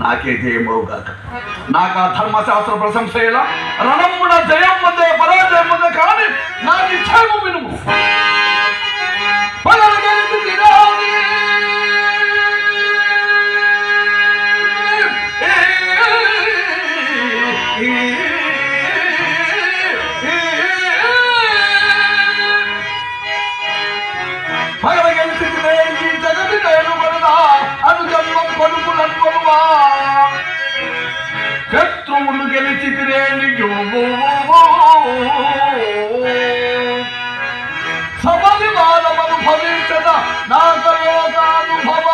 నాకే జయమవుగాక. నాకు ఆ ధర్మశాస్త్ర ప్రశంసల రణమున జయం ముందే పరాజయం ముందే కానీ నాకు ఇచ్చాము వినుము. శత్రువులు గెలిచితిరేని సబలి బాలమనుభవించద నాకలోకానుభవ